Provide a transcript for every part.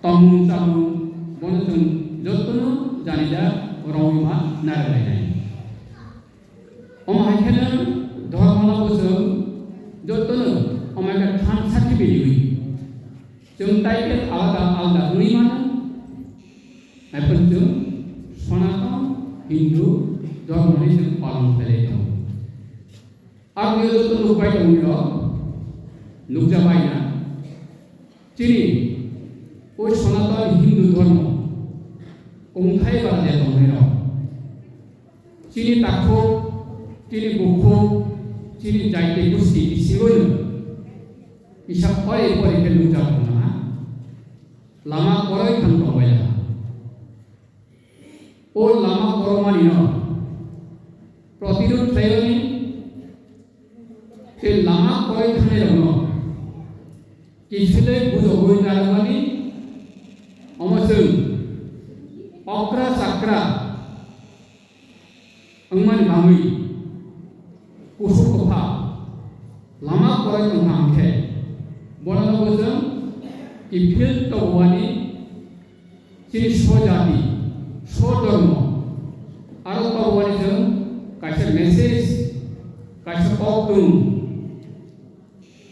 तमुं चामुं बनों जतनो जानिजा रंगिमा नारायण अमायखने धर्मना बोसों जतनो अमायखा थानसाथि बेली जों टाइटेल आलादा आलादा नुई मानो एफोर जों सनातन हिंदू धर्मनि जों पालन खालामनाय दं आरो जतनो नुबाय दं नुजाबायना चिनी वो सनातन हिंदू धर्म उंथाय बारजे दंनाय चिनी ताखो चिनी बुखो चिनी जायते गुस्ती इसिगोनो इसा परे परे के नुजाबना लामा परे थांबायना ओ लामा परमानिनो प्रतिरोध खालामनाय के लामा परे थांनाय दङ किसले बुजोगोय नारमानि अमसों अक्रा साक्रा अंगमान गामी कुसु कफा लामा पराय तंहांखे बनों कि फिल तवानी चिनी स्वजाति स्वधर्म आरो तवानी जों कासे मेसेज कासे पक्तुं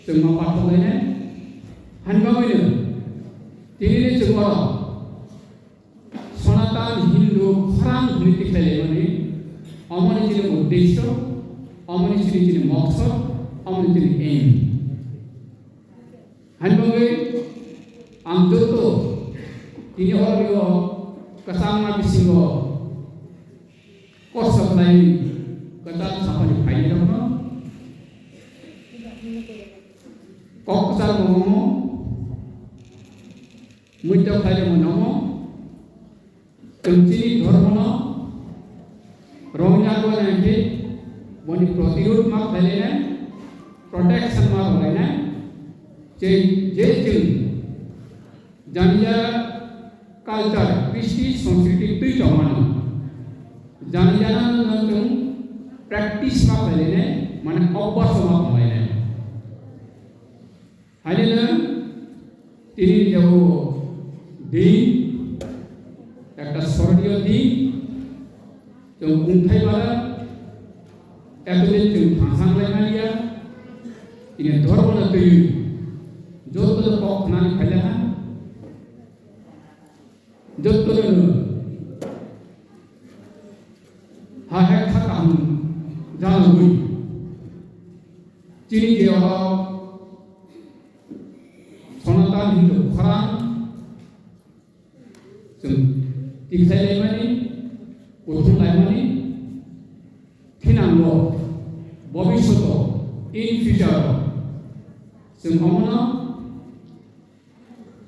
जों मा पाठलायनाय हानबावैनो दिनैनि जुगाव सनातन हिंदू खरां नीति खालामनानै अमनि जिनि उद्देश्य अमनि जिनि मकसद अमनि जिनि एम हानबावै आं जतो दिनै हरनियो कसांना बिसिङो कसबनाय कदाल साफानि फायनाय दङ ककसार मोमो मुद्दा खालामो नमो कंचिनी धर्मना रंजागो नांके बनि प्रतिरोध मा खालामनाय प्रोटेक्शन मा होलायनाय जे जों जानिया कल्चर कृष्टि संस्कृति दुई जमानो जानियाना जों प्रेक्टिस मा खालामनाय माने अभ्यास मा खालामनाय हायनो तिनि जो दिन एक स्वर्गीय दिन जो उंथाय बारा एतले जों थांसांलायनाया इने धर्मना दै जतनो पखनानै फायलाहा जतनो हाहे खाकाम जानांगौ चिनि देवा सनातन हिंदू खरां जों दिखलायनायमानि बुथुमलायमानि थिनांगौ भबिष्यतआव इन फ्यूचार जों हमना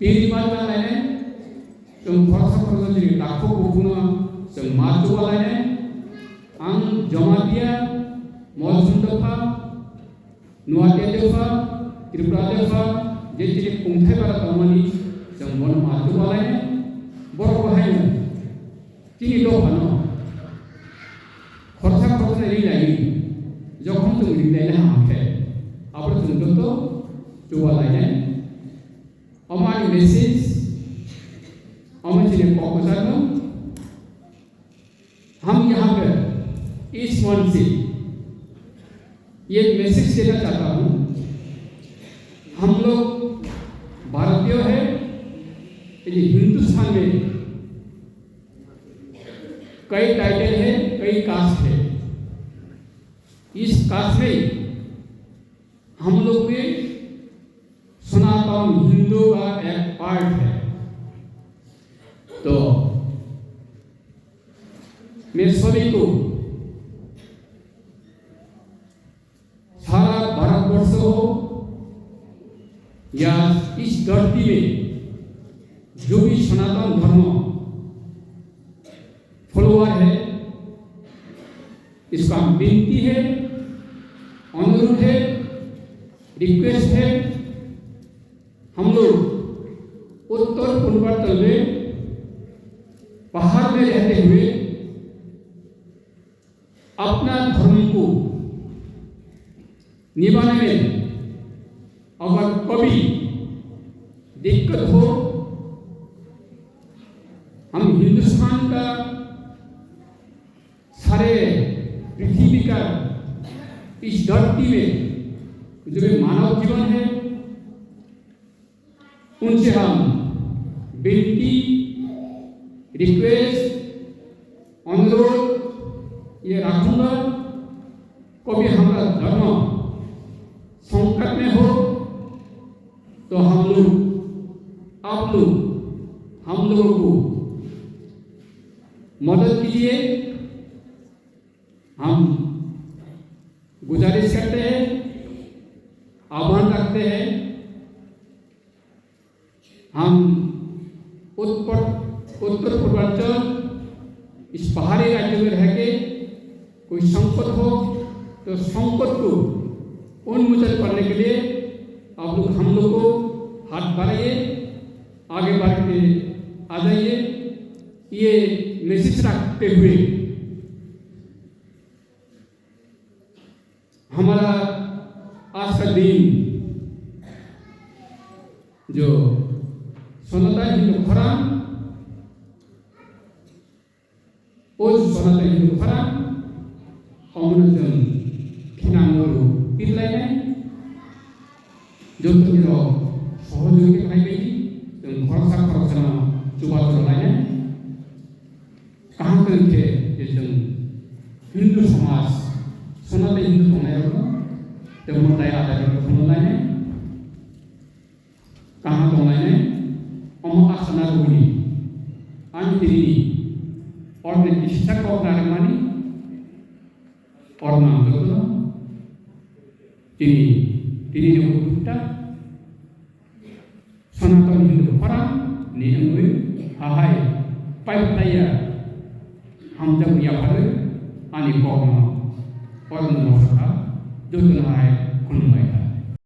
पेरिबार जालायनाय जों फरायसाफोरखौ जेरै दाखौ बुखुनो जों माथुवालायनाय आं जमातिया मलसुंदफा नुवातेदेफा त्रिपुरादेफा जेरै खुंथाय बारा खामानि जों मन माथुवालायनाय बर' बाहायनो चिनि दफानो खरसा रिलायो जखन जों रिलायनो हायाखै आबर जों जत जौगालायनाय अमानि मेसेज अमचिनि पकसानो हम यहाँ पे इस मन से ये मैसेज देना चाहता हूँ हम लोग भारतीय है हिंदुस्तान में कई टाइटल है कई कास्ट है इस कास्ट में हम लोग भी सनातन हिंदू का एक पार्ट है तो मैं सभी को सारा भारतवर्ष हो या इस धरती में जो भी सनातन धर्म फॉलोअर है इसका विनती है अनुरोध है रिक्वेस्ट है हम लोग उत्तर पूर्वांचल में पहाड़ में रहते हुए अपना धर्म को निभाने में अगर कभी दिक्कत हो हिंदुस्तान का सारे पृथ्वी का इस धरती में जो भी मानव जीवन है उनसे हम विनती रिक्वेस्ट अनुरोध ये रखूंगा कभी हमारा धर्म संकट में हो तो हम लोग आप लोग हम लोगों को मदद कीजिए। हम गुजारिश करते हैं, आह्वान रखते हैं। हम उत्तर पूर्वांचल इस पहाड़ी राज्य में रह के कोई संकट हो तो संकट को उन्मोचन करने के लिए आप लोग हम लोग को हाथ बढ़ाइए, आगे बढ़ के आ जाइए। ये मैसेज रखते हुए हमारा आज का दिन जो सनातन हिंदू फोरम सनातन हिंदू फोरम अमनजन खिनांगोरु पिरलायनाय जतनिरो सहयोगी भाई जों भरसा खरसना जुबादर लायनाय कहाँ के जों हिंदू समाज सनातन हिंदू संनायाव जों मोदाय आदाय खुंलायनाय कहाँ दंलायनाय अम आसना गुनि आंतिनि order district of Naramani or Mangalore, Tini Nukutta, Sanatan Hindu Para, Niamui, Ahai, Pipe Taya, Hamjam Yapare, Anikoma, or Mosaka, Jotunai, Kunmai.